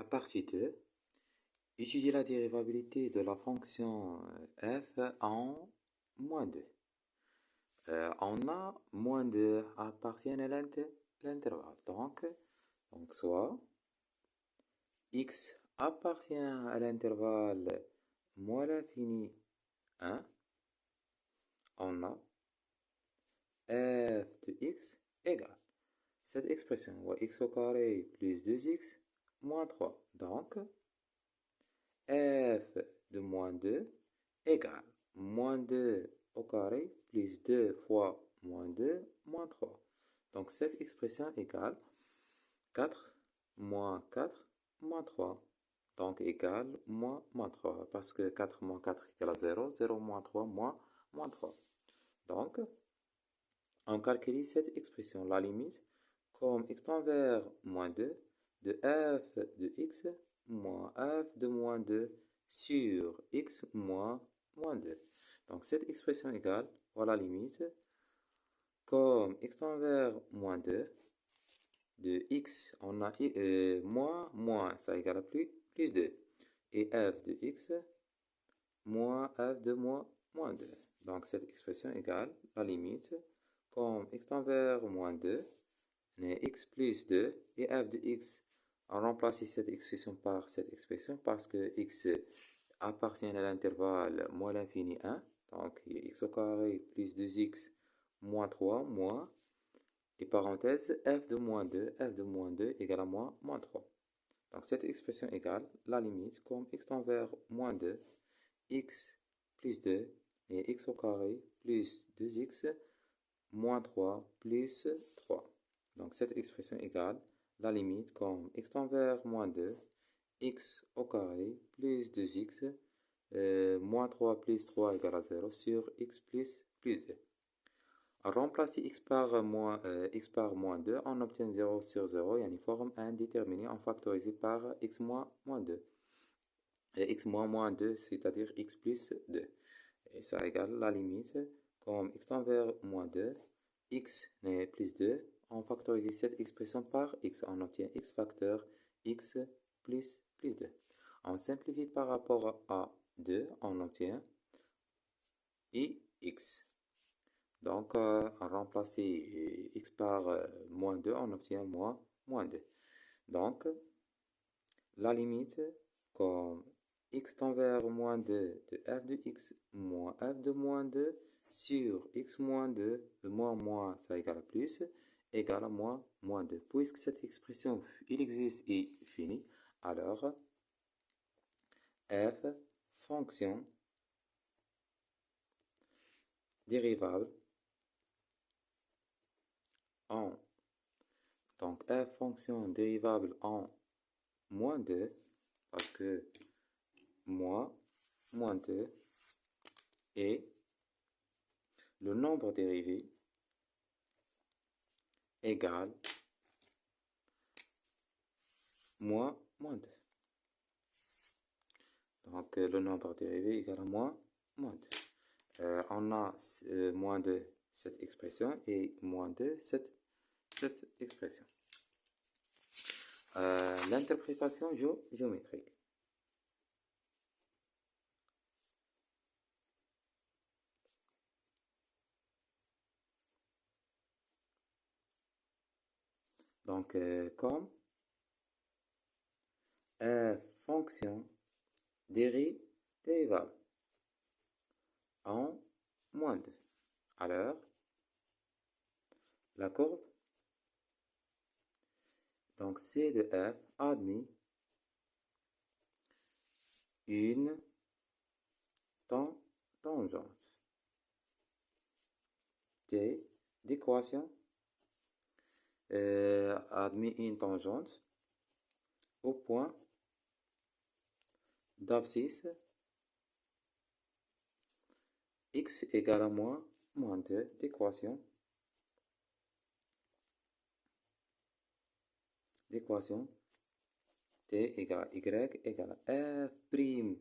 La partie 2, étudier la dérivabilité de la fonction f en moins 2. On a moins 2 appartient à l'intervalle. Donc, soit x appartient à l'intervalle moins l'infini 1, on a f de x égale cette expression, x au carré plus 2x moins 3. Donc, f de moins 2 égale moins 2 au carré plus 2 fois moins 2 moins 3. Donc cette expression égale 4 moins 4 moins 3. Donc égale moins 3. Parce que 4 moins 4 égale 0. 0 moins 3 moins 3. Donc, on calcule cette expression, la limite, comme x tend vers moins 2 de f de x moins f de moins 2 sur x moins 2. Donc cette expression égale, voilà la limite, comme x tend vers moins 2 de x, on a moins, ça égale à plus 2. Et f de x moins f de moins 2. Donc cette expression égale, la limite, comme x tend vers moins 2, x plus 2 et f de x. On remplace cette expression par cette expression parce que x appartient à l'intervalle moins l'infini 1. Donc x au carré plus 2x moins 3 moins, et parenthèse, f de moins 2 égale à moins 3. Donc cette expression égale la limite comme x tend vers moins 2, x plus 2 et x au carré plus 2x moins 3 plus 3. Donc cette expression égale la limite comme x tend vers moins 2, x au carré plus 2x moins 3 plus 3 égale à 0 sur x plus 2. À remplacer x par moins 2, on obtient 0 sur 0 et une forme indéterminée en factorisé par x moins 2. Et x moins 2, c'est-à-dire x plus 2. Et ça égale la limite comme x tend vers moins 2, x n'est plus 2, on factorise cette expression par x, on obtient x facteur x plus 2. On simplifie par rapport à 2, on obtient ix. Donc, on remplace x par moins 2, on obtient moins 2. Donc, la limite, comme x tend vers moins 2 de f de x moins f de moins 2 sur x moins 2, le moins, ça égale à plus, égale à moins 2. Puisque cette expression, il existe et finit, alors f, fonction dérivable en, donc f, fonction dérivable en moins 2, parce que moins 2 est le nombre dérivé égale moins 2. Donc, le nombre dérivé égale à moins 2. On a moins 2 cette expression et moins 2 cette expression. L'interprétation géométrique. Donc, comme fonction dérivable en moins 2. Alors, la courbe, donc C de f admet une tangente. T d'équation admet une tangente au point d'abscisse x égale à moins 2 d'équation t égale à y égale à f prime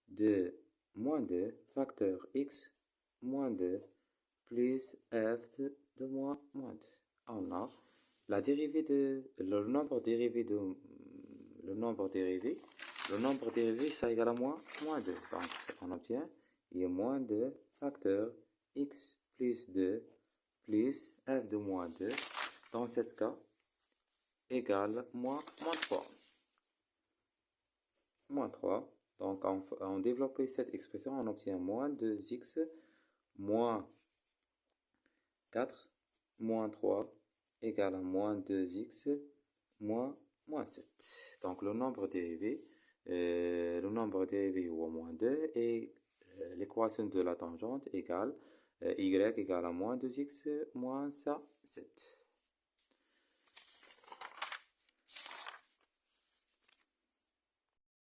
de moins 2 facteur x moins 2 plus f de moins 2. On a la dérivée le nombre dérivé de le nombre dérivé. Le nombre dérivé, ça égale à moins 2. Donc, on obtient, il y a moins 2 facteur x plus 2 plus f de moins 2. Dans ce cas, égale moins 3. Moins 3. Donc, en développant cette expression, on obtient moins 2x moins 4 moins 3 égale à moins 2x moins 7. Donc, le nombre dérivé ou moins 2 et l'équation de la tangente égale y égale à moins 2x moins 7.